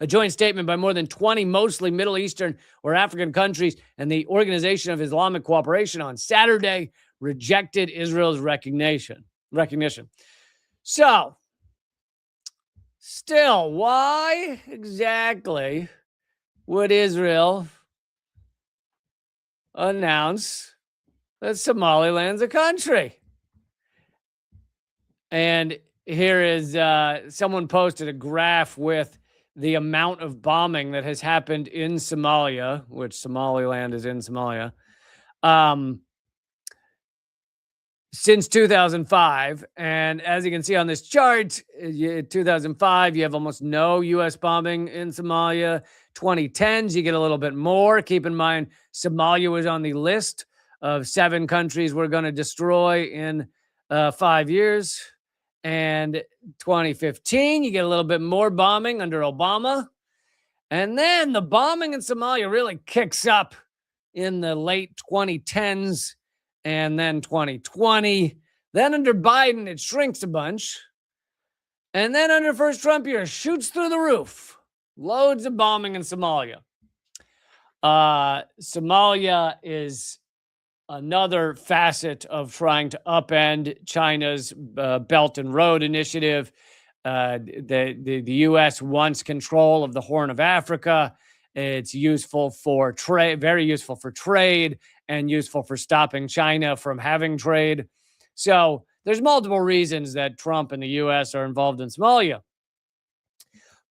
A joint statement by more than 20 mostly Middle Eastern or African countries and the Organization of Islamic Cooperation on Saturday rejected Israel's recognition. So, still, why exactly would Israel announce that Somaliland's a country? And here is someone posted a graph with the amount of bombing that has happened in Somalia, which Somaliland is in Somalia, since 2005. And as you can see on this chart, 2005, you have almost no U.S. bombing in Somalia. 2010s, you get a little bit more. Keep in mind, Somalia was on the list of 7 countries we're going to destroy in 5 years. And 2015, you get a little bit more bombing under Obama. And then the bombing in Somalia really kicks up in the late 2010s and then 2020. Then under Biden, it shrinks a bunch. And then under first Trump year, shoots through the roof. Loads of bombing in Somalia. Somalia is another facet of trying to upend China's Belt and Road Initiative. The U.S. wants control of the Horn of Africa. It's useful for trade, very useful for trade, and useful for stopping China from having trade. So there's multiple reasons that Trump and the U.S. are involved in Somalia.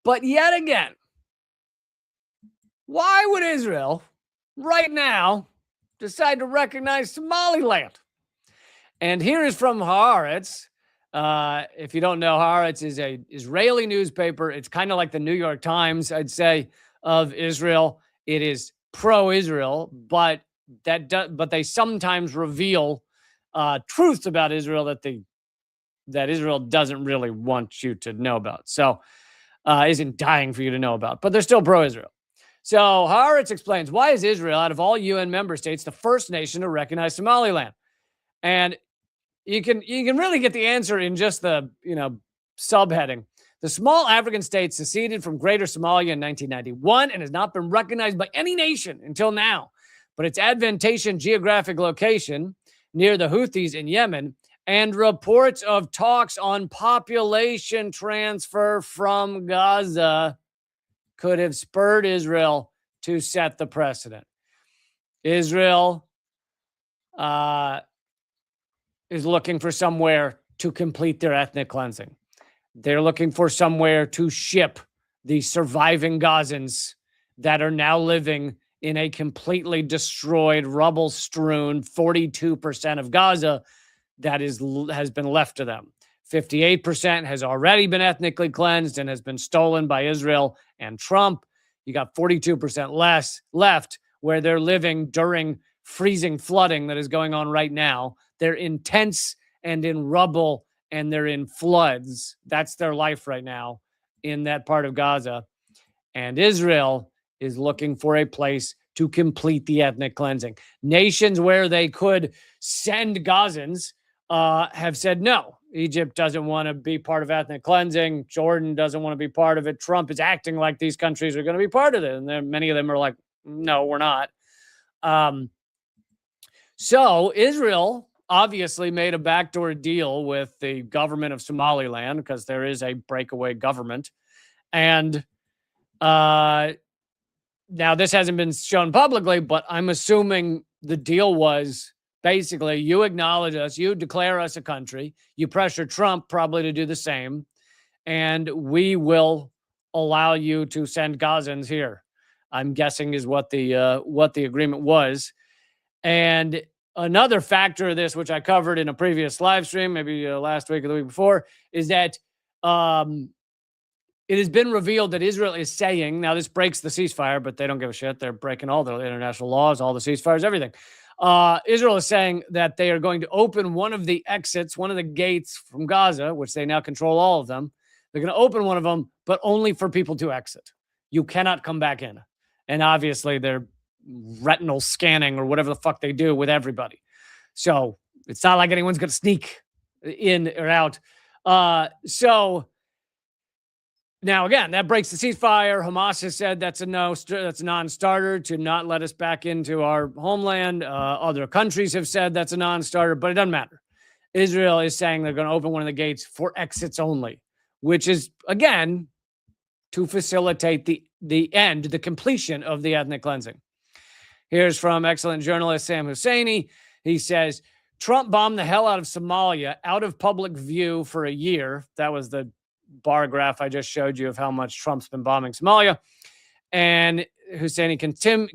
But yet again, why would Israel right now decide to recognize Somaliland? And here is from Haaretz. If you don't know, Haaretz is an Israeli newspaper. It's kind of like the New York Times, I'd say, of Israel. It is pro-Israel, but they sometimes reveal truths about Israel that Israel doesn't really want you to know about. So isn't dying for you to know about, but they're still pro-Israel. So Haaretz explains, why is Israel, out of all UN member states, the first nation to recognize Somaliland? And you can really get the answer in just the subheading. The small African state seceded from Greater Somalia in 1991 and has not been recognized by any nation until now. But its advantageous geographic location near the Houthis in Yemen and reports of talks on population transfer from Gaza could have spurred Israel to set the precedent. Israel is looking for somewhere to complete their ethnic cleansing. They're looking for somewhere to ship the surviving Gazans that are now living in a completely destroyed, rubble-strewn 42% of Gaza that has been left to them. 58% has already been ethnically cleansed and has been stolen by Israel and Trump. You got 42% less left where they're living during freezing flooding that is going on right now. They're in tents and in rubble and they're in floods. That's their life right now in that part of Gaza. And Israel is looking for a place to complete the ethnic cleansing. Nations where they could send Gazans have said no. Egypt doesn't want to be part of ethnic cleansing. Jordan doesn't want to be part of it. Trump is acting like these countries are going to be part of it. And then many of them are like, no, we're not. So Israel obviously made a backdoor deal with the government of Somaliland because there is a breakaway government. And now this hasn't been shown publicly, but I'm assuming the deal was basically you acknowledge us, you declare us a country, you pressure Trump probably to do the same, and we will allow you to send Gazans here. I'm guessing is what the agreement was. And another factor of this, which I covered in a previous live stream, maybe last week or the week before, is that it has been revealed that Israel is saying, now this breaks the ceasefire, but they don't give a shit. They're breaking all the international laws, all the ceasefires, everything. Israel is saying that they are going to open one of the exits, one of the gates from Gaza, which they now control all of them. They're going to open one of them, but only for people to exit. You cannot come back in. And obviously they're retinal scanning or whatever the fuck they do with everybody. So it's not like anyone's going to sneak in or out. So now, again, that breaks the ceasefire. Hamas has said that's a non-starter to not let us back into our homeland. Other countries have said that's a non-starter, but it doesn't matter. Israel is saying they're going to open one of the gates for exits only, which is, again, to facilitate the completion of the ethnic cleansing. Here's from excellent journalist Sam Husseini. He says, Trump bombed the hell out of Somalia out of public view for a year. That was the bar graph I just showed you of how much Trump's been bombing Somalia. And Husseini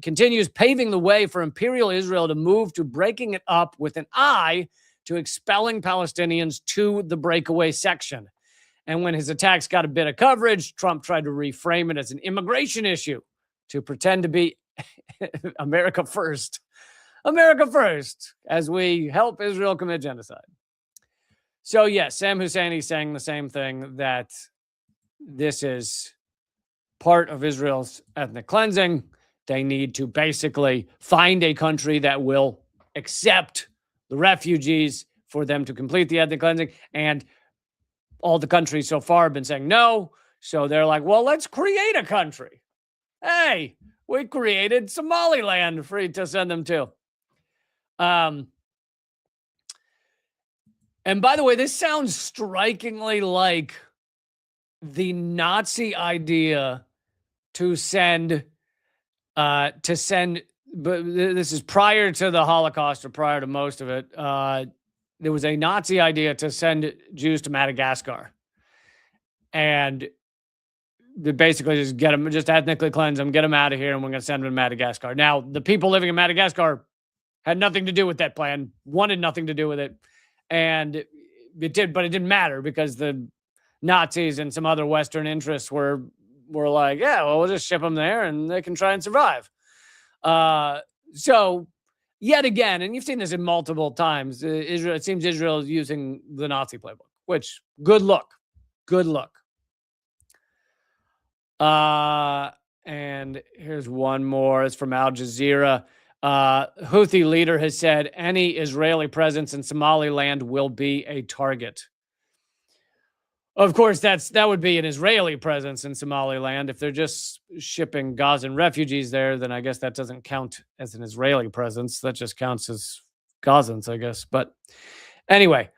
continues paving the way for Imperial Israel to move to breaking it up with an eye to expelling Palestinians to the breakaway section. And when his attacks got a bit of coverage, Trump tried to reframe it as an immigration issue to pretend to be America first, as we help Israel commit genocide. So, yeah, Sam Husseini saying the same thing, that this is part of Israel's ethnic cleansing. They need to basically find a country that will accept the refugees for them to complete the ethnic cleansing. And all the countries so far have been saying no. So they're like, well, let's create a country. Hey, we created Somaliland for you to send them to. And by the way, this sounds strikingly like the Nazi idea to send, but this is prior to the Holocaust, or prior to most of it. There was a Nazi idea to send Jews to Madagascar, and they basically just get them, just ethnically cleanse them, get them out of here, and we're going to send them to Madagascar. Now, the people living in Madagascar had nothing to do with that plan, wanted nothing to do with it, and it didn't matter, because the Nazis and some other Western interests were like, yeah, well, we'll just ship them there and they can try and survive. So yet again, and you've seen this in multiple times, it seems Israel is using the Nazi playbook, which good luck. And here's one more. It's from Al Jazeera. Houthi leader has said any Israeli presence in Somaliland will be a target. Of course, that would be an Israeli presence in Somaliland. If they're just shipping Gazan refugees there, then I guess that doesn't count as an Israeli presence. That just counts as Gazans, I guess. But anyway,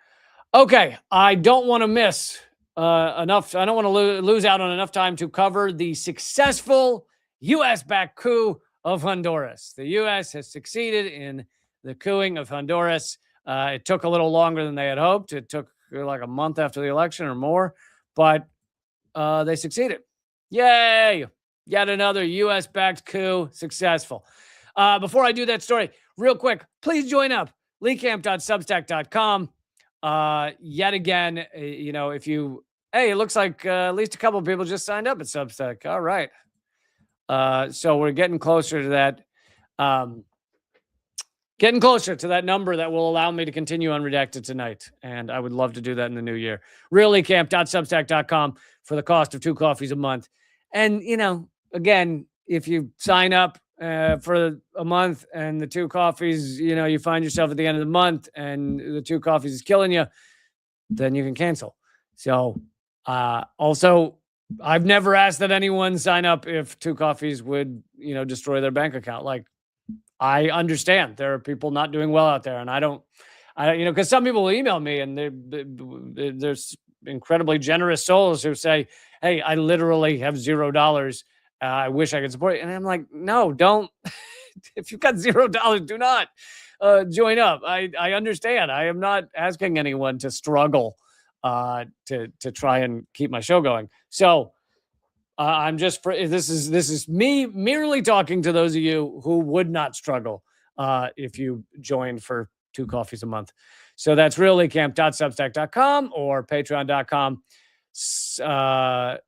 okay, I don't want to miss enough. I don't want to lose out on enough time to cover the successful U.S.-backed coup of Honduras. The U.S. has succeeded in the couing of Honduras. It took a little longer than they had hoped. It took like a month after the election or more, but they succeeded. Yay! Yet another U.S.-backed coup successful. Before I do that story, real quick, please join up. leecamp.substack.com. Yet again, if you, it looks like at least a couple of people just signed up at Substack. All right. So we're getting closer to that. Getting closer to that number that will allow me to continue Unredacted tonight. And I would love to do that in the new year. reallycamp.substack.com for the cost of 2 coffees a month. And, again, if you sign up for a month and the 2 coffees, you find yourself at the end of the month and the 2 coffees is killing you, then you can cancel. So also, I've never asked that anyone sign up if 2 coffees would, destroy their bank account. Like, I understand there are people not doing well out there, and I don't, because some people will email me and there's incredibly generous souls who say, hey, I literally have $0. I wish I could support you. And I'm like, no, don't. If you've got $0, do not join up. I understand. I am not asking anyone to struggle to try and keep my show going. So I'm just this is me merely talking to those of you who would not struggle if you joined for 2 coffees a month. So that's reallycamp.substack.com or patreon.com slash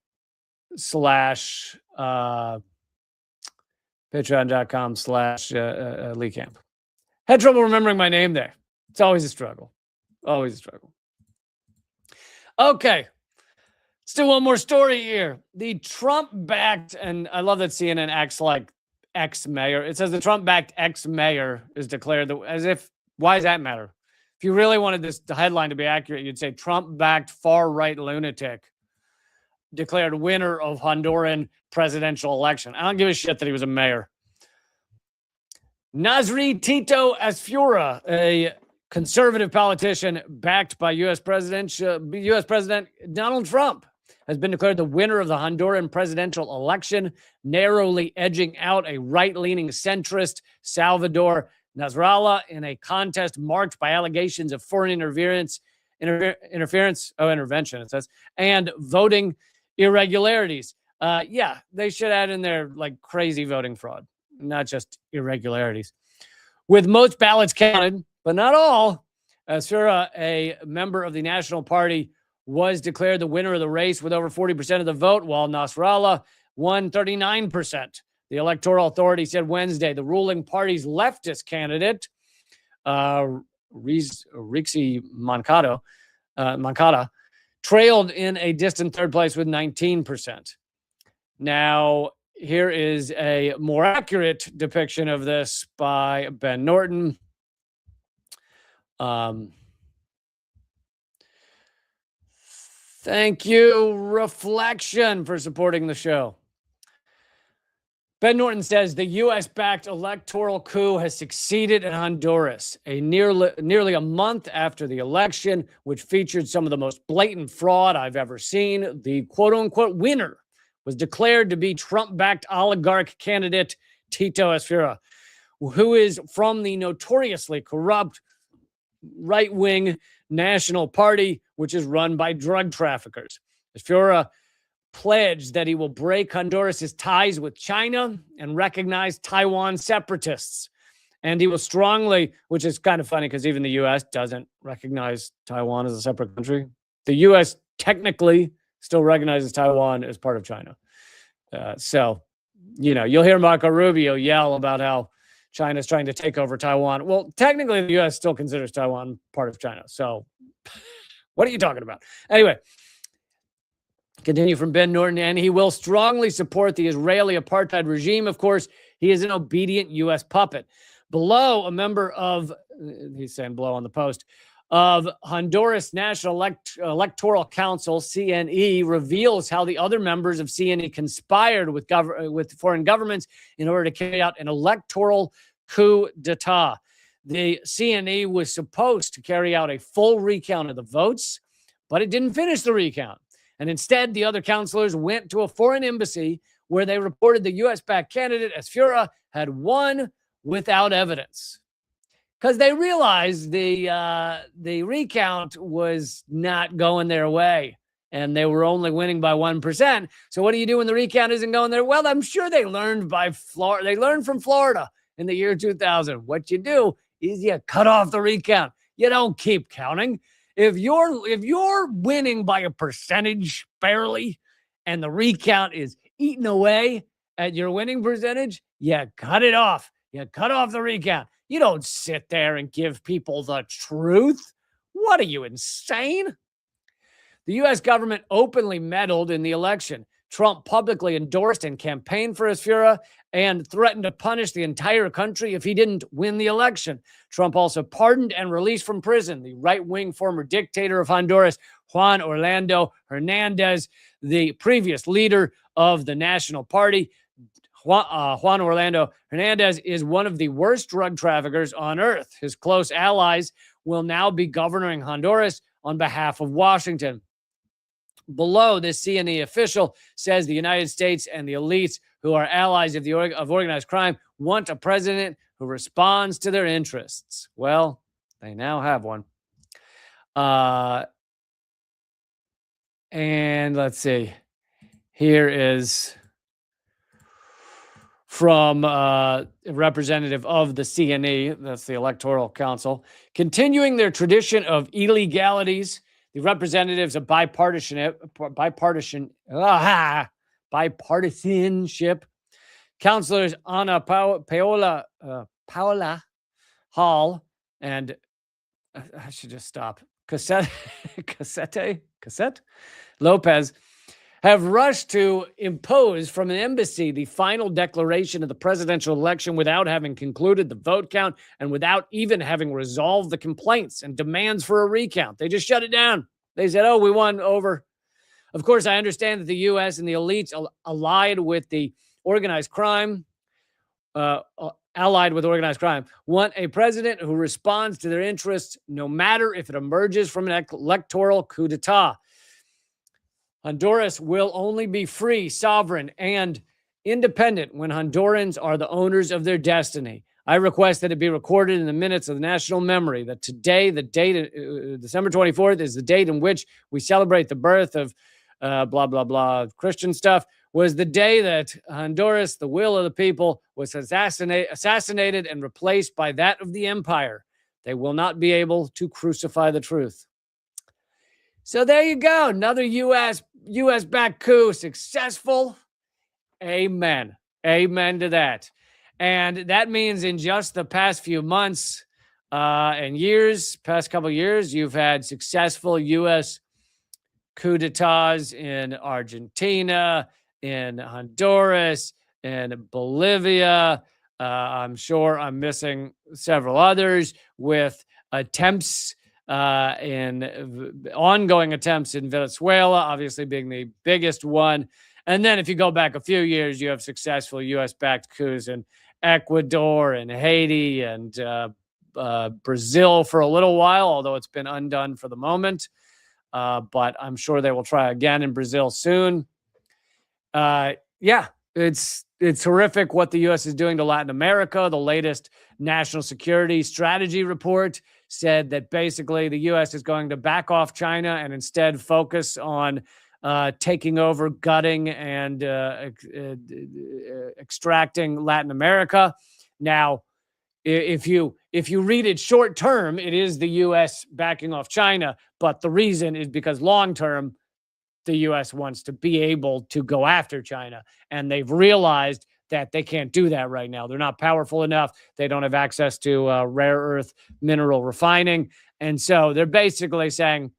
patreon.com/leecamp. Had trouble remembering my name there. It's always a struggle. Always a struggle. Okay. Let's do one more story here. The Trump-backed, and I love that CNN acts like ex-mayor. It says the Trump-backed ex-mayor is declared, as if, why does that matter? If you really wanted the headline to be accurate, you'd say Trump-backed far-right lunatic declared winner of Honduran presidential election. I don't give a shit that he was a mayor. Nasri Tito Asfura, a conservative politician backed by U.S. President Donald Trump, has been declared the winner of the Honduran presidential election, narrowly edging out a right-leaning centrist, Salvador Nasrallah, in a contest marked by allegations of foreign interference, it says, and voting irregularities. They should add in there like crazy voting fraud, not just irregularities. With most ballots counted, but not all, Asura, a member of the National Party, was declared the winner of the race with over 40% of the vote, while Nasrallah won 39%. The Electoral Authority said Wednesday the ruling party's leftist candidate, Rixi Mancado, Moncada, trailed in a distant third place with 19%. Now, here is a more accurate depiction of this by Ben Norton. Thank you, Reflection, for supporting the show. Ben Norton says the U.S.-backed electoral coup has succeeded in Honduras, nearly a month after the election, which featured some of the most blatant fraud I've ever seen. The quote-unquote winner was declared to be Trump-backed oligarch candidate Tito Esfera, who is from the notoriously corrupt right-wing National Party, which is run by drug traffickers. Esfera pledged that he will break Honduras' ties with China and recognize Taiwan separatists. And he will strongly, which is kind of funny because even the U.S. doesn't recognize Taiwan as a separate country. The U.S. technically still recognizes Taiwan as part of China. So, you'll hear Marco Rubio yell about how China's trying to take over Taiwan. Well, technically, the U.S. still considers Taiwan part of China. So, what are you talking about? Anyway, continue from Ben Norton, and he will strongly support the Israeli apartheid regime. Of course, he is an obedient U.S. puppet. Below, a member of, he's saying below on the post, of Honduras National Electoral Council, CNE, reveals how the other members of CNE conspired with foreign governments in order to carry out an electoral coup d'etat. The CNE was supposed to carry out a full recount of the votes, but it didn't finish the recount. And instead, the other counselors went to a foreign embassy where they reported the U.S.-backed candidate Esfera had won without evidence. Because they realized the recount was not going their way, and they were only winning by 1%. So what do you do when the recount isn't going there? Well, I'm sure they learned They learned from Florida in the year 2000. What you do is you cut off the recount. You don't keep counting. If you're winning by a percentage barely, and the recount is eating away at your winning percentage, you cut it off. You cut off the recount. You don't sit there and give people the truth. What are you, insane? The U.S. government openly meddled in the election. Trump publicly endorsed and campaigned for Esfera and threatened to punish the entire country if he didn't win the election. Trump also pardoned and released from prison the right-wing former dictator of Honduras, Juan Orlando Hernandez, the previous leader of the National Party. Juan Orlando Hernandez is one of the worst drug traffickers on earth. His close allies will now be governing Honduras on behalf of Washington. Below, this CNE official says the United States and the elites who are allies of organized crime want a president who responds to their interests. Well, they now have one. And let's see. Here is from a representative of the CNE, that's the Electoral Council. Continuing their tradition of illegalities, the representatives of bipartisanship, Councilors Ana Paola Hall and I should just stop. Cassette Lopez have rushed to impose from an embassy the final declaration of the presidential election without having concluded the vote count and without even having resolved the complaints and demands for a recount. They just shut it down. They said, oh, we won, over. Of course, I understand that the U.S. and the elites allied with organized crime, want a president who responds to their interests no matter if it emerges from an electoral coup d'etat. Honduras will only be free, sovereign, and independent when Hondurans are the owners of their destiny. I request that it be recorded in the minutes of the national memory that today, the date, December 24th, is the date in which we celebrate the birth of blah, blah, blah, Christian stuff, was the day that Honduras, the will of the people, was assassinated and replaced by that of the empire. They will not be able to crucify the truth. So there you go. Another U.S.-backed coup successful. Amen. Amen to that. And that means in just the past few months, in years, past couple of years. You've had successful U.S. coup d'etats in Argentina, in Honduras, in Bolivia. I'm sure I'm missing several others with attempts ongoing attempts in Venezuela, obviously being the biggest one. And then if you go back a few years, you have successful U.S.-backed coups in Ecuador and Haiti and Brazil for a little while, although it's been undone for the moment. But I'm sure they will try again in Brazil soon. It's horrific what the U.S. is doing to Latin America. The latest National Security Strategy report said that basically the U.S. is going to back off China and instead focus on taking over, gutting, and extracting Latin America. Now, if you read it short term, it is the U.S. backing off China, but the reason is because long term, the U.S. wants to be able to go after China, and they've realized that they can't do that right now. They're not powerful enough. They don't have access to rare earth mineral refining, and so they're basically saying,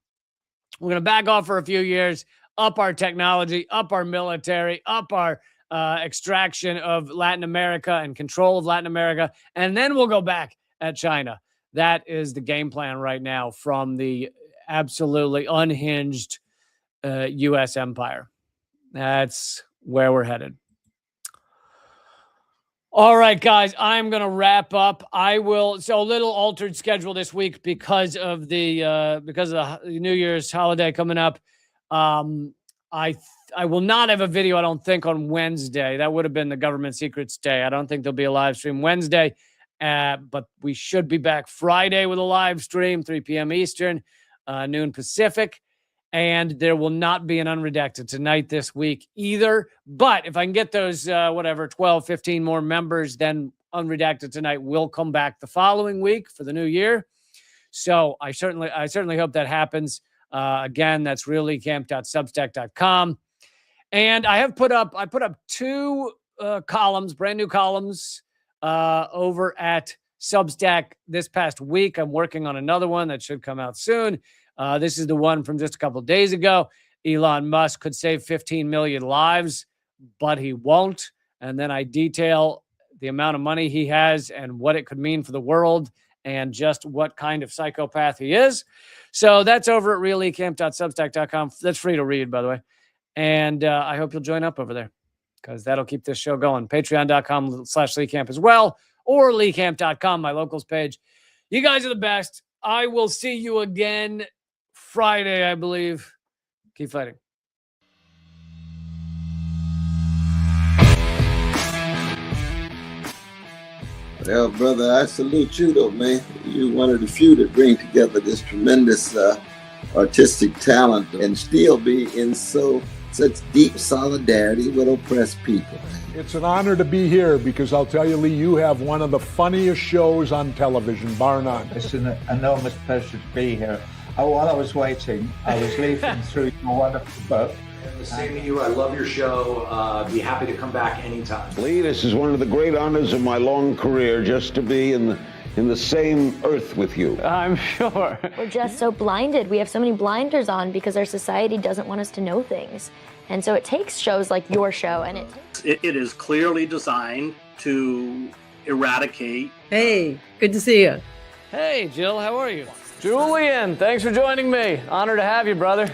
we're going to back off for a few years, up our technology, up our military, up our extraction of Latin America and control of Latin America, and then we'll go back at China. That is the game plan right now from the absolutely unhinged U.S. empire. That's where we're headed. All right, guys, I'm going to wrap up. So a little altered schedule this week because of the New Year's holiday coming up. I will not have a video, I don't think, on Wednesday. That would have been the government secrets day. I don't think there'll be a live stream Wednesday, but we should be back Friday with a live stream, 3 p.m. Eastern, noon Pacific. And there will not be an Unredacted Tonight this week either. But if I can get those, 12, 15 more members, then Unredacted Tonight will come back the following week for the new year. So I certainly hope that happens. Again, that's reallycamp.substack.com. And I put up 2 columns, brand new columns, over at Substack this past week. I'm working on another one that should come out soon. This is the one from just a couple of days ago. Elon Musk could save 15 million lives, but he won't. And then I detail the amount of money he has and what it could mean for the world and just what kind of psychopath he is. So that's over at reallycamp.substack.com. That's free to read, by the way. And I hope you'll join up over there because that'll keep this show going. Patreon.com/LeeCamp as well, or LeeCamp.com, my locals page. You guys are the best. I will see you again Friday, I believe. Keep fighting. Well, brother, I salute you, though, man. You're one of the few that bring together this tremendous artistic talent and still be in such deep solidarity with oppressed people. It's an honor to be here because I'll tell you, Lee, you have one of the funniest shows on television, bar none. It's an enormous pleasure to be here. While I was waiting, I was leafing through your wonderful book. The same to you. I love your show. Be happy to come back anytime. Lee, this is one of the great honors of my long career, just to be in the same earth with you. I'm sure. We're just so blinded. We have so many blinders on because our society doesn't want us to know things. And so it takes shows like your show, and it is clearly designed to eradicate. Hey, good to see you. Hey, Jill, how are you? Julian, thanks for joining me. Honor to have you, brother.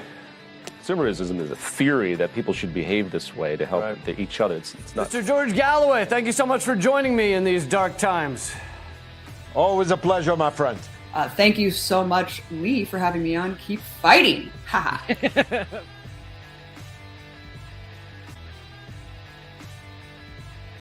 Consumerism is a theory that people should behave this way to help each other. It's not. Mr. George Galloway, thank you so much for joining me in these dark times. Always a pleasure, my friend. Thank you so much, Lee, for having me on. Keep fighting. Ha ha.